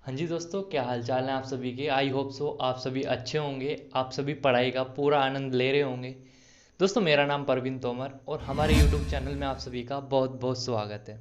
हाँ जी दोस्तों, क्या हाल चाल है आप सभी के। आई होप सो आप सभी अच्छे होंगे, आप सभी पढ़ाई का पूरा आनंद ले रहे होंगे। दोस्तों, मेरा नाम परवीन तोमर और हमारे यूट्यूब चैनल में आप सभी का बहुत बहुत स्वागत है।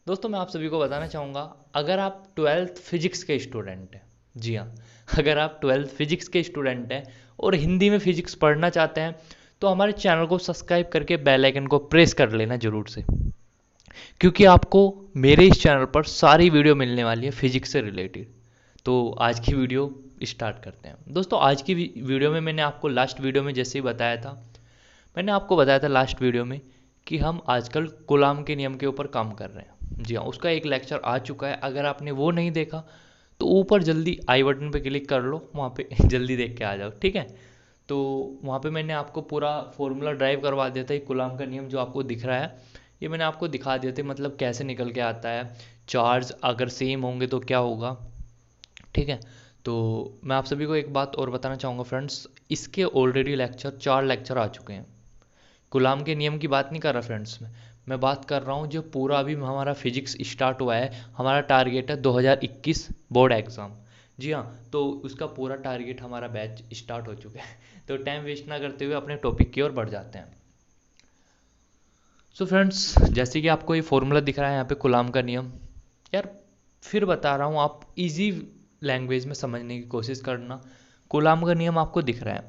दोस्तों, मैं आप सभी को बताना चाहूँगा, अगर आप ट्वेल्थ फिजिक्स के स्टूडेंट हैं, जी हाँ, अगर आप ट्वेल्थ फिजिक्स के स्टूडेंट हैं और हिंदी में फिजिक्स पढ़ना चाहते हैं, तो हमारे चैनल को सब्सक्राइब करके बेल आइकन को प्रेस कर लेना ज़रूर से, क्योंकि आपको मेरे इस चैनल पर सारी वीडियो मिलने वाली है फिजिक्स से रिलेटेड। तो आज की वीडियो स्टार्ट करते हैं। दोस्तों, आज की वीडियो में मैंने आपको लास्ट वीडियो में जैसे ही बताया था, मैंने आपको बताया था लास्ट वीडियो में कि हम आजकल कूलाम के नियम के ऊपर काम कर रहे हैं। जी हाँ, उसका एक लेक्चर आ चुका है। अगर आपने वो नहीं देखा तो ऊपर जल्दी आई बटन पे क्लिक कर लो, वहाँ पे जल्दी देख के आ जाओ, ठीक है। तो वहाँ पे मैंने आपको पूरा फॉर्मूला ड्राइव करवा दिया था। ये कूलाम का नियम जो आपको दिख रहा है, ये मैंने आपको दिखा दिया था, मतलब कैसे निकल के आता है। चार्ज अगर सेम होंगे तो क्या होगा, ठीक है। तो मैं आप सभी को एक बात और बताना चाहूँगा फ्रेंड्स, इसके ऑलरेडी लेक्चर 4 लेक्चर आ चुके हैं। गुलाम के नियम की बात नहीं कर रहा फ्रेंड्स, मैं बात कर रहा हूँ जो पूरा अभी हमारा फिजिक्स स्टार्ट हुआ है। हमारा टारगेट है 2021 बोर्ड एग्ज़ाम। जी हाँ, तो उसका पूरा टारगेट हमारा बैच स्टार्ट हो चुका है। तो टाइम वेस्ट ना करते हुए अपने टॉपिक की ओर बढ़ जाते हैं। सो फ्रेंड्स, जैसे कि आपको ये फॉर्मूला दिख रहा है यहाँ पे गुलाम का नियम, यार फिर बता रहा हूँ, आप इजी लैंग्वेज में समझने की कोशिश करना। गुलाम का नियम आपको दिख रहा है,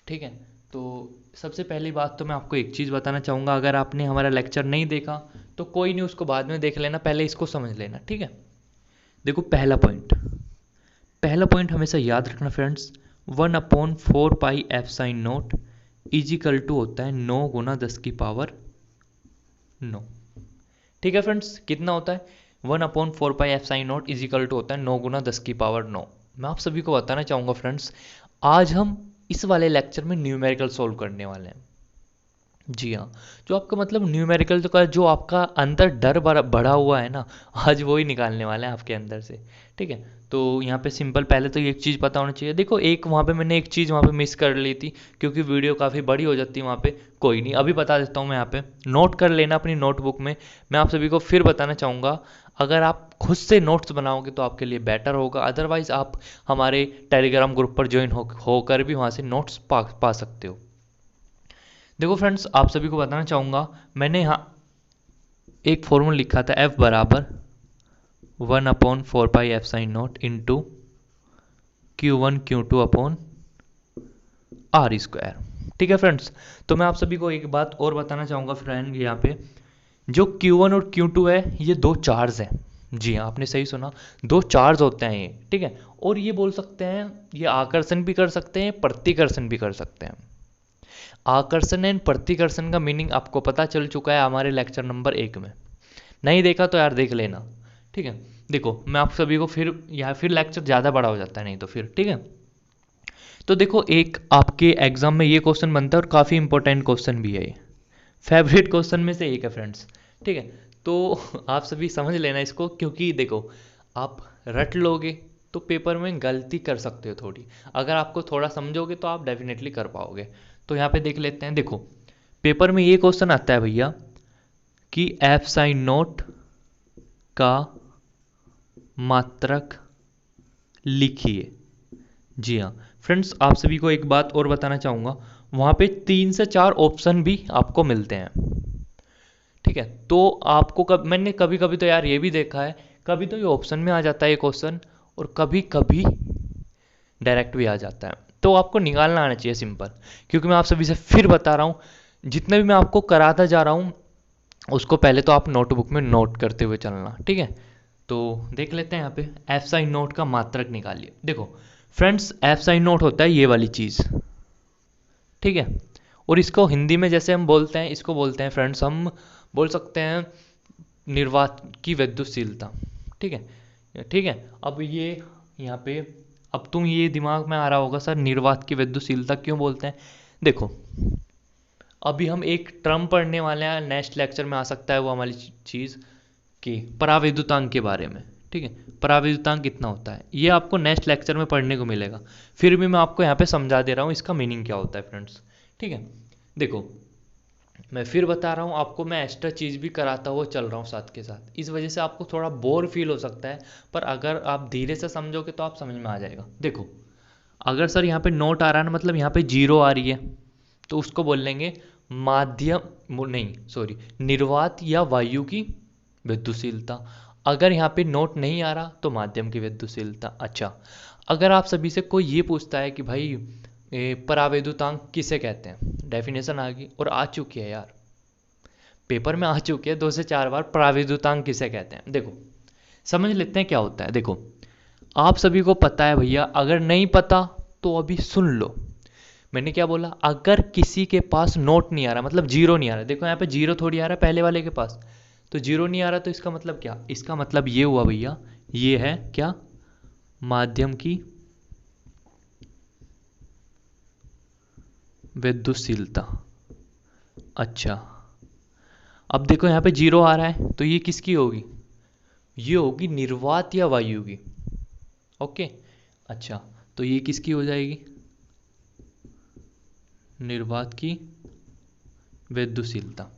ठीक है। तो सबसे पहली बात तो मैं आपको एक चीज़ बताना चाहूँगा, अगर आपने हमारा लेक्चर नहीं देखा तो कोई नहीं, उसको बाद में देख लेना, पहले इसको समझ लेना, ठीक है। देखो, पहला पॉइंट हमेशा याद रखना friends, 1/4 pi f sin naught is equal to होता है 9 × 10⁻⁹। ठीक है फ्रेंड्स, कितना होता है? 1/4 pi f sin naught is equal to होता है 9 × 10⁻⁹। मैं आप सभी को बताना चाहूँगा फ्रेंड्स, आज हम इस वाले लेक्चर में न्यूमेरिकल सोल्व करने वाले हैं। जी हाँ, जो आपका मतलब न्यूमेरिकल तो का जो आपका अंदर डर बढ़ा हुआ है ना, आज वो ही निकालने वाले हैं आपके अंदर से, ठीक है। तो यहाँ पे सिंपल, पहले तो एक चीज़ पता होना चाहिए। देखो, एक वहाँ पे मैंने एक चीज़ वहाँ पे मिस कर ली थी, क्योंकि वीडियो काफ़ी बड़ी हो जाती है वहाँ पे। कोई नहीं, अभी बता देता हूँ मैं। यहाँ पे नोट कर लेना अपनी नोटबुक में। मैं आप सभी को फिर बताना चाहूँगा, अगर आप खुद से नोट्स बनाओगे तो आपके लिए बेटर होगा, अदरवाइज़ आप हमारे टेलीग्राम ग्रुप पर ज्वाइन होकर भी वहाँ से नोट्स पा सकते हो। देखो फ्रेंड्स, आप सभी को बताना चाहूँगा, मैंने यहाँ एक फॉर्मूला लिखा था, F बराबर 1/4 pi f sin note into Q1 Q2/R²। ठीक है फ्रेंड्स, तो मैं आप सभी को एक बात और बताना चाहूँगा फ्रेंड, यहाँ पे जो Q1 और Q2 है, ये दो चार्ज हैं। जी हाँ, आपने सही सुना, दो चार्ज होते हैं ये, ठीक है। और ये बोल सकते हैं, ये आकर्षण भी कर सकते हैं, प्रतिकर्षण भी कर सकते हैं। आकर्षण एंड प्रतिकर्षण का मीनिंग आपको पता चल चुका है हमारे लेक्चर नंबर 1 में। नहीं देखा तो यार देख लेना, ठीक है। देखो, मैं आप सभी को फिर यहाँ फिर लेक्चर ज़्यादा बड़ा हो जाता है नहीं तो फिर, ठीक है। तो देखो, एक आपके एग्जाम में ये क्वेश्चन बनता है और काफ़ी इंपॉर्टेंट क्वेश्चन भी है ये, फेवरेट क्वेश्चन में से एक है फ्रेंड्स, ठीक है। तो आप सभी समझ लेना इसको, क्योंकि देखो, आप रट लोगे तो पेपर में गलती कर सकते हो थोड़ी, अगर आपको थोड़ा समझोगे तो आप डेफिनेटली कर पाओगे। तो यहाँ पे देख लेते हैं। देखो, पेपर में ये क्वेश्चन आता है भैया कि f sin नोट का मात्रक लिखिए। जी हाँ फ्रेंड्स, आप सभी को एक बात और बताना चाहूँगा, वहाँ पे 3 से 4 ऑप्शन भी आपको मिलते हैं, ठीक है। तो आपको मैंने कभी कभी तो यार ये भी देखा है, कभी तो ये ऑप्शन में आ जाता है ये क्वेश्चन, और कभी कभी डायरेक्ट भी आ जाता है। तो आपको निकालना आना चाहिए सिंपल, क्योंकि मैं आप सभी से फिर बता रहा हूँ, जितने भी मैं आपको कराता जा रहा हूँ उसको पहले तो आप नोटबुक में नोट करते हुए चलना, ठीक है। तो देख लेते हैं यहाँ पे f sin नोट का मात्रक निकालिए। देखो फ्रेंड्स, f sin नोट होता है ये वाली चीज़, ठीक है। और इसको हिंदी में जैसे हम बोलते हैं, इसको बोलते हैं फ्रेंड्स, हम बोल सकते हैं निर्वात की विद्युतशीलता, ठीक है, ठीक है। अब ये यहाँ पे, अब तुम ये दिमाग में आ रहा होगा, सर निर्वात की विद्युतशीलता क्यों बोलते हैं। देखो, अभी हम एक टर्म पढ़ने वाले हैं, नेक्स्ट लेक्चर में आ सकता है वो हमारी चीज़ की पराविद्युतांक के बारे में, ठीक है। पराविद्युतांक कितना होता है ये आपको नेक्स्ट लेक्चर में पढ़ने को मिलेगा, फिर भी मैं आपको यहाँ पे समझा दे रहा हूँ इसका मीनिंग क्या होता है फ्रेंड्स, ठीक है। देखो, मैं फिर बता रहा हूँ आपको, मैं एक्स्ट्रा चीज़ भी कराता हुआ चल रहा हूँ साथ के साथ। इस वजह से आपको थोड़ा बोर फील हो सकता है, पर अगर आप धीरे से समझोगे तो आप समझ में आ जाएगा। देखो, अगर सर यहाँ पे नोट आ रहा है ना, मतलब यहाँ पे जीरो आ रही है, तो उसको बोल लेंगे माध्यम, नहीं सॉरी, निर्वात या वायु की विद्युशीलता। अगर यहाँ पे नोट नहीं आ रहा तो माध्यम की विद्युशीलता। अच्छा, अगर आप सभी से कोई ये पूछता है कि भाई परावैद्युतांक किसे कहते हैं, डेफिनेशन आ गई और आ चुकी है यार, पेपर में आ चुकी है 2 से 4 बार, परावैद्युतांक किसे कहते हैं। देखो समझ लेते हैं क्या होता है। देखो, आप सभी को पता है भैया, अगर नहीं पता तो अभी सुन लो। मैंने क्या बोला, अगर किसी के पास नोट नहीं आ रहा, मतलब जीरो नहीं आ रहा, देखो यहाँ पे जीरो थोड़ी आ रहा है पहले वाले के पास, तो जीरो नहीं आ रहा, तो इसका मतलब क्या, इसका मतलब ये हुआ भैया, ये है क्या, माध्यम की विद्युशीलता। अच्छा, अब देखो यहाँ पे जीरो आ रहा है, तो ये किसकी होगी, ये होगी निर्वात या वायु की। ओके, अच्छा, तो ये किसकी हो जाएगी, निर्वात की विद्युशीलता।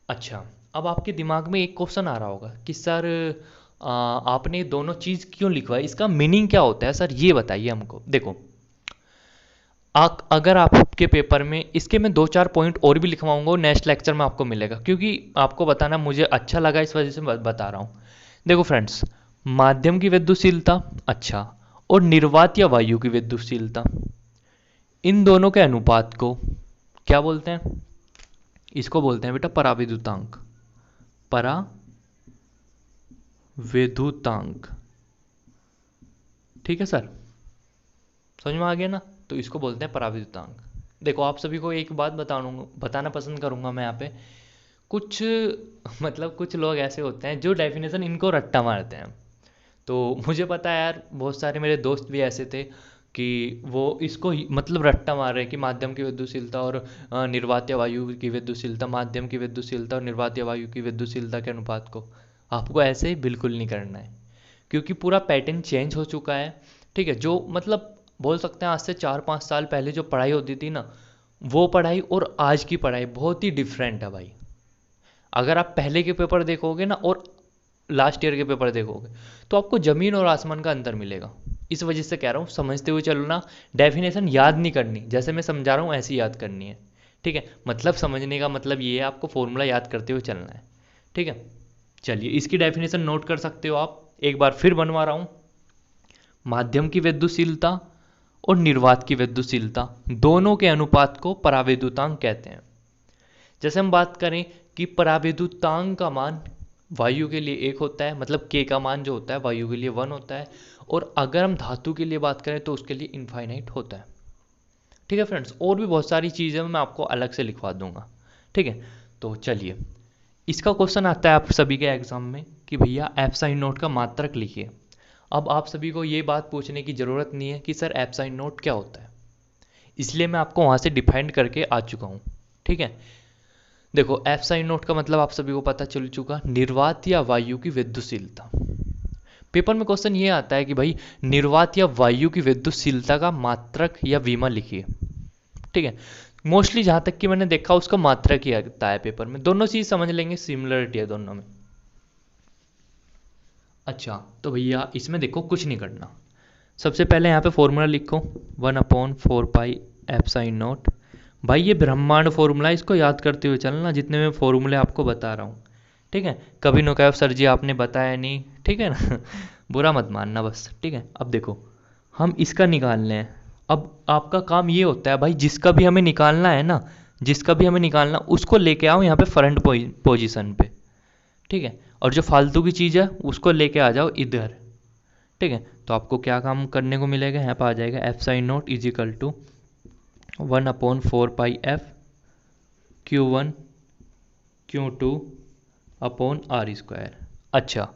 अच्छा, अब आपके दिमाग में एक क्वेश्चन आ रहा होगा कि सर आपने दोनों चीज़ क्यों लिखवाई, इसका मीनिंग क्या होता है सर, ये बताइए हमको। देखो, अगर आपके पेपर में इसके मैं 2-4 पॉइंट और भी लिखवाऊंगा, नेक्स्ट लेक्चर में आपको मिलेगा, क्योंकि आपको बताना मुझे अच्छा लगा, इस वजह से बता रहा हूँ। देखो फ्रेंड्स, माध्यम की विद्युशीलता, अच्छा, और निर्वात या वायु की विद्युशीलता, इन दोनों के अनुपात को क्या बोलते हैं, इसको बोलते हैं बेटा पराविद्युतांक। पराविद्युतांक, ठीक है सर, समझ में आ गया ना, तो इसको बोलते हैं पराविद्युतांक। देखो, आप सभी को एक बात बताना पसंद करूंगा मैं यहाँ पे, कुछ मतलब कुछ लोग ऐसे होते हैं जो डेफिनेशन इनको रट्टा मारते हैं। तो मुझे पता है यार, बहुत सारे मेरे दोस्त भी ऐसे थे कि वो इसको मतलब रट्टा मार रहे हैं कि माध्यम की विद्युशीलता और निर्वात या वायु की विद्युशीलता, माध्यम की विद्युशीलता और निर्वात या वायु की विद्युशीलता के अनुपात को। आपको ऐसे ही बिल्कुल नहीं करना है, क्योंकि पूरा पैटर्न चेंज हो चुका है। ठीक है, जो मतलब बोल सकते हैं आज से 4-5 साल पहले जो पढ़ाई होती थी ना, वो पढ़ाई और आज की पढ़ाई बहुत ही डिफरेंट है भाई। अगर आप पहले के पेपर देखोगे ना और लास्ट ईयर के पेपर देखोगे, तो आपको ज़मीन और आसमान का अंतर मिलेगा। इस वजह से कह रहा हूँ, समझते हुए चलना, डेफिनेशन याद नहीं करनी, जैसे मैं समझा रहा हूँ ऐसे याद करनी है। ठीक है, मतलब समझने का मतलब ये है, आपको फॉर्मूला याद करते हुए चलना है। ठीक है, चलिए इसकी डेफिनेशन नोट कर सकते हो आप, एक बार फिर बनवा रहा हूँ। माध्यम की विद्युशीलता और निर्वात की विद्युशीलता, दोनों के अनुपात को पराविद्युतांक कहते हैं। जैसे हम बात करें कि पराविद्युतांक का मान वायु के लिए 1 होता है, मतलब के का मान जो होता है वायु के लिए 1 होता है, और अगर हम धातु के लिए बात करें तो उसके लिए इनफाइनाइट होता है। ठीक है फ्रेंड्स, और भी बहुत सारी चीज़ें मैं आपको अलग से लिखवा दूंगा। ठीक है, तो चलिए, इसका क्वेश्चन आता है आप सभी के एग्जाम में कि भैया एप्साइन नोट का मात्रक लिखिए। अब आप सभी को ये बात पूछने की ज़रूरत नहीं है कि सर एप्साइन नोट क्या होता है, इसलिए मैं आपको वहाँ से डिफाइन करके आ चुका हूँ। ठीक है, देखो एप्साइन नोट का मतलब आप सभी को पता चल चुका, निर्वात या वायु की विद्युशीलता। पेपर में क्वेश्चन ये आता है कि भाई निर्वात या वायु की विद्युशीलता का मात्रक या विमा लिखिए। ठीक है, मोस्टली जहाँ तक कि मैंने देखा उसका मात्रक ही आता है पेपर में, दोनों चीज़ समझ लेंगे, सिमिलरिटी है दोनों में। अच्छा, तो भैया इसमें देखो कुछ नहीं करना, सबसे पहले यहाँ पे फॉर्मूला लिखो 1/4 पाई एप्साइन नोट। भाई ये ब्रह्मांड फॉर्मूला, इसको याद करते हुए चलना जितने मैं फॉर्मूले आपको बता रहा हूँ। ठीक है, कभी नो कहो सर जी आपने बताया नहीं, ठीक है ना बुरा मत मानना बस। ठीक है, अब देखो हम इसका निकालने हैं। अब आपका काम ये होता है भाई, जिसका भी हमें निकालना है ना, जिसका भी हमें निकालना उसको लेके आओ यहाँ पे फ्रंट पोजीशन पे। ठीक है, और जो फालतू की चीज़ है उसको लेके आ जाओ इधर। ठीक है, तो आपको क्या काम करने को मिलेगा, यहाँ पर आ जाएगा epsilon naught is equal to 1/4 pi Q1 Q2/R²। अच्छा,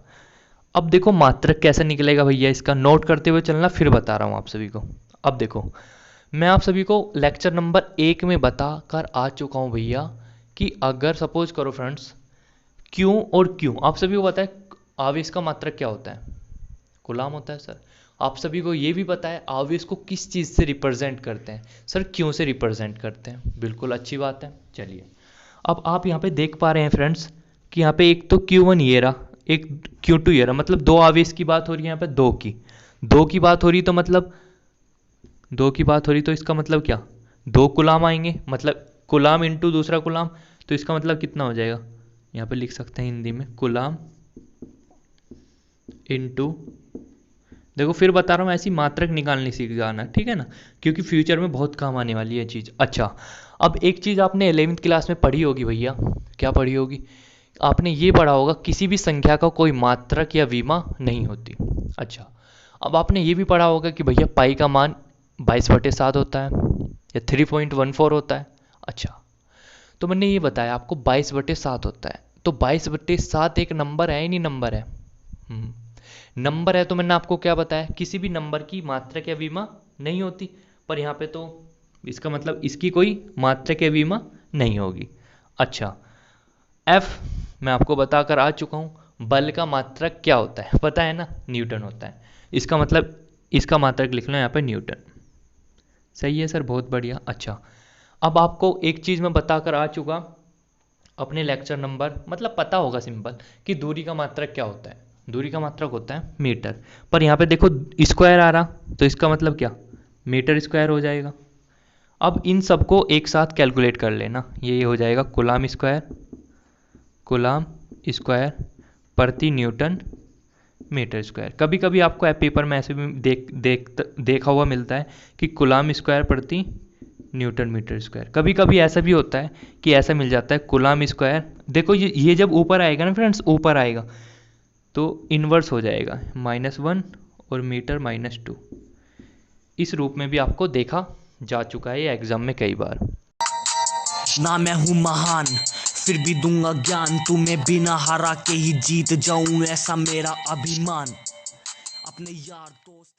अब देखो मात्रक कैसे निकलेगा भैया, इसका नोट करते हुए चलना, फिर बता रहा हूँ आप सभी को। अब देखो, मैं आप सभी को लेक्चर नंबर 1 में बता कर आ चुका हूँ भैया कि अगर सपोज करो फ्रेंड्स, क्यों और क्यों, आप सभी को पता है आवेश का मात्रक क्या होता है, गुलाम होता है सर। आप सभी को ये भी पता है आवेश को किस चीज़ से रिप्रेजेंट करते हैं, सर क्यों से रिप्रेजेंट करते हैं, बिल्कुल अच्छी बात है। चलिए अब आप यहाँ पे देख पा रहे हैं फ्रेंड्स कि यहाँ पे एक तो Q1 ये रहा, एक Q2 ये रहा, मतलब दो आवेश की बात हो रही है यहाँ पे, दो की बात हो रही, तो मतलब दो की बात हो रही, तो इसका मतलब क्या, दो कुलाम आएंगे, मतलब कुलाम इंटू दूसरा कुलाम, तो इसका मतलब कितना हो जाएगा, यहाँ पे लिख सकते हैं हिंदी में, कुलाम इंटू, देखो फिर बता रहा हूँ, ऐसी मात्रक निकालनी सीख जाना, ठीक है ना, क्योंकि फ्यूचर में बहुत काम आने वाली है चीज़। अच्छा, अब एक चीज़ आपने 11वीं क्लास में पढ़ी होगी भैया, क्या पढ़ी होगी, आपने ये पढ़ा होगा किसी भी संख्या का कोई मात्रक या विमा नहीं होती। अच्छा, अब आपने ये भी पढ़ा होगा कि भैया पाई का मान 22/7 होता है या 3.14 होता है। अच्छा, तो मैंने ये बताया आपको 22/7 होता है, तो 22/7 एक नंबर है, नहीं नंबर है, नंबर है, तो मैंने आपको क्या बताया, किसी भी नंबर की मात्रक या विमा नहीं होती, पर यहाँ पे तो इसका मतलब इसकी कोई मात्रक या विमा नहीं होगी। अच्छा, F मैं आपको बताकर आ चुका हूँ, बल का मात्रक क्या होता है पता है ना, न्यूटन होता है, इसका मतलब इसका मात्रक लिख लो यहाँ पे न्यूटन। सही है सर, बहुत बढ़िया। अच्छा, अब आपको एक चीज़ मैं बताकर आ चुका अपने लेक्चर नंबर, मतलब पता होगा सिंपल, कि दूरी का मात्रक क्या होता है, दूरी का मात्रक होता है मीटर, पर यहाँ पे देखो स्क्वायर आ रहा, तो इसका मतलब क्या, मीटर स्क्वायर हो जाएगा। अब इन सबको एक साथ कैलकुलेट कर लेना, ये हो जाएगा कुलाम स्क्वायर प्रति न्यूटन मीटर स्क्वायर। कभी कभी आपको पेपर में ऐसे भी देखा हुआ मिलता है कि कुलाम स्क्वायर प्रति न्यूटन मीटर स्क्वायर, कभी कभी ऐसा भी होता है कि ऐसा मिल जाता है कुलाम स्क्वायर, देखो ये जब ऊपर आएगा ना फ्रेंड्स, ऊपर आएगा तो इन्वर्स हो जाएगा, -1 और मीटर -2, इस रूप में भी आपको देखा जा चुका है ये एग्जाम में कई बार। ना मैं हूँ महान फिर भी दूंगा ज्ञान, तुम्हें बिना हरा के ही जीत जाऊं, ऐसा मेरा अभिमान। अपने यार दोस्त